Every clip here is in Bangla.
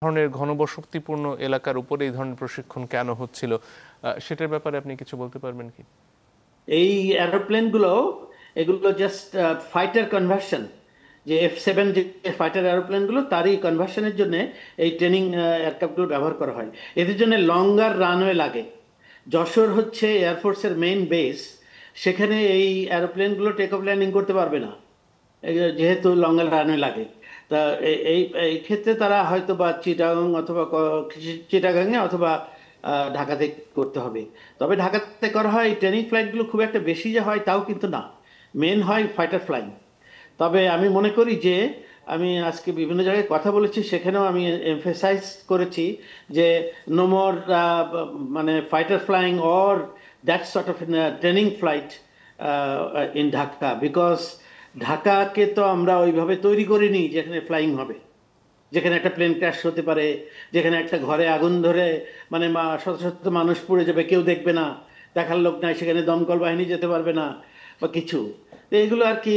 ধরনের ঘনবসতিপূর্ণ এলাকার উপরে এই ধরনের প্রশিক্ষণ কেন হচ্ছিল, সেটার ব্যাপারে আপনি কিছু বলতে পারবেন কি? এই এরোপ্লেনগুলো এগুলো জাস্ট ফাইটার কনভার্সন, যে F-7 যে ফাইটার এরোপ্লেনগুলো তারই কনভার্সনের জন্য এই ট্রেনিং এয়ারক্রাফটগুলো ব্যবহার করা হয়। এদের জন্য লঙ্গার রানওয়ে লাগে। যশোর হচ্ছে এয়ারফোর্সের মেইন বেস, সেখানে এই এরোপ্লেনগুলো টেক অফ ল্যান্ডিং করতে পারবে না যেহেতু লঙ্গার রানওয়ে লাগে। তা এই এই ক্ষেত্রে তারা হয়তো বা চিটাগাং অথবা চিটাগাংয়ে অথবা ঢাকাতে করতে হবে। তবে ঢাকাতে করা হয় ট্রেনিং ফ্লাইটগুলো খুব একটা বেশি যে হয় তাও কিন্তু না, মেন হয় ফাইটার ফ্লাইং। তবে আমি মনে করি যে আমি আজকে বিভিন্ন জায়গায় কথা বলেছি, সেখানেও আমি এমফেসাইজ করেছি যে নো মোর মানে fighter flying or that sort of training flight in Dhaka, because ঢাকাকে তো আমরা ওইভাবে তৈরি করিনি যেখানে ফ্লাইং হবে, যেখানে একটা প্লেন ক্র্যাশ হতে পারে, যেখানে একটা ঘরে আগুন ধরে মানে শত শত মানুষ পুড়ে যাবে, কেউ দেখবে না, দেখার লোক নাই, সেখানে দমকল বাহিনী যেতে পারবে না বা কিছু। তো এগুলো আর কি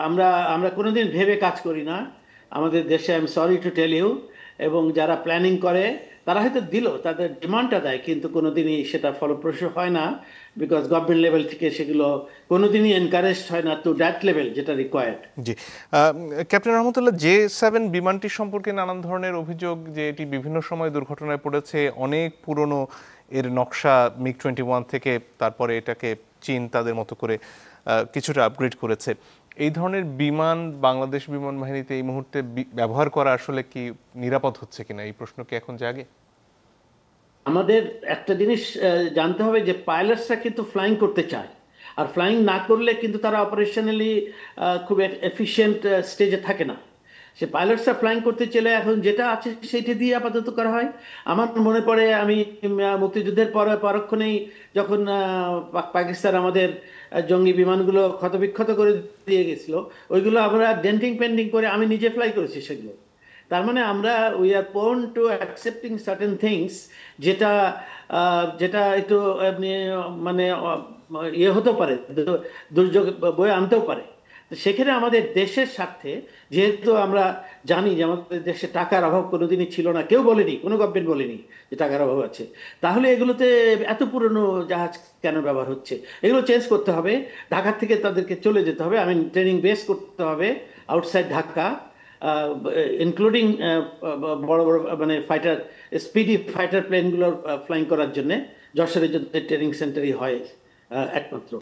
আমরা আমরা কোনোদিন ভেবে কাজ করি না আমাদের দেশে, I am sorry to tell you. এবং যারা প্ল্যানিং করে তারা হয়তো দিল, তাদের ডিমান্ডটা দেয়, কিন্তু কোনোদিনই সেটা ফলপ্রসূ হয় না, বিকজ গভর্নমেন্ট লেভেল থেকে সেগুলো কোনোদিনই এনকারেজড হয় না টু দ্যাট লেভেল যেটা রিকোয়ার্ড। জি, ক্যাপ্টেন রহমতুল্লাহ, J-7 বিমানটি সম্পর্কে নানান ধরনের অভিযোগ যে এটি বিভিন্ন সময় দুর্ঘটনায় পড়েছে, অনেক পুরনো এর নকশা MiG-21 থেকে, তারপরে এটাকে চীন তাদের মতো করে কিছুটা আপগ্রেড করেছে। এই ধরনের বিমান বাংলাদেশ বিমান বাহিনীতে এই মুহূর্তে ব্যবহার করা আসলে কি নিরাপদ হচ্ছে কিনা, এই প্রশ্ন কি এখন জাগে? আমাদের একটা জিনিস জানতে হবে যে পাইলটসরা কিন্তু ফ্লাইং করতে চায়, আর ফ্লাইং না করলে কিন্তু তারা অপারেশনালি খুব এফিশিয়েন্ট স্টেজে থাকে না। সে পাইলটসরা ফ্লাইং করতে চলে এখন যেটা আছে সেটা দিয়ে আপাতত করা হয়। আমার মনে পড়ে আমি মুক্তিযুদ্ধের পরক্ষণেই যখন পাকিস্তান আমাদের জঙ্গি বিমানগুলো ক্ষতবিক্ষত করে দিয়ে গেছিল, ওইগুলো আমরা ডেন্টিং পেন্টিং করে আমি নিজে ফ্লাই করেছি সেগুলো। তার মানে আমরা we are prone two accepting certain things, যেটা যেটা একটু এমনি মানে ইয়ে হতে পারে, দুর্যোগ বয়ে আনতেও পারে। তো সেখানে আমাদের দেশের স্বার্থে, যেহেতু আমরা জানি যে আমাদের দেশে টাকার অভাব কোনোদিনই ছিল না, কেউ বলেনি, কোনো গভর্নমেন্ট বলেনি যে টাকার অভাব আছে, তাহলে এগুলোতে এত পুরনো জাহাজ কেন ব্যবহার হচ্ছে? এগুলো চেঞ্জ করতে হবে, ঢাকা থেকে তাদেরকে চলে যেতে হবে, আমি ট্রেনিং বেস করতে হবে আউটসাইড ঢাকা, ইনক্লুডিং বড় বড় মানে ফাইটার স্পিডি ফাইটার প্লেনগুলোর ফ্লাইং করার জন্য যশোরের জন্য ট্রেনিং সেন্টারই হয় একমাত্র।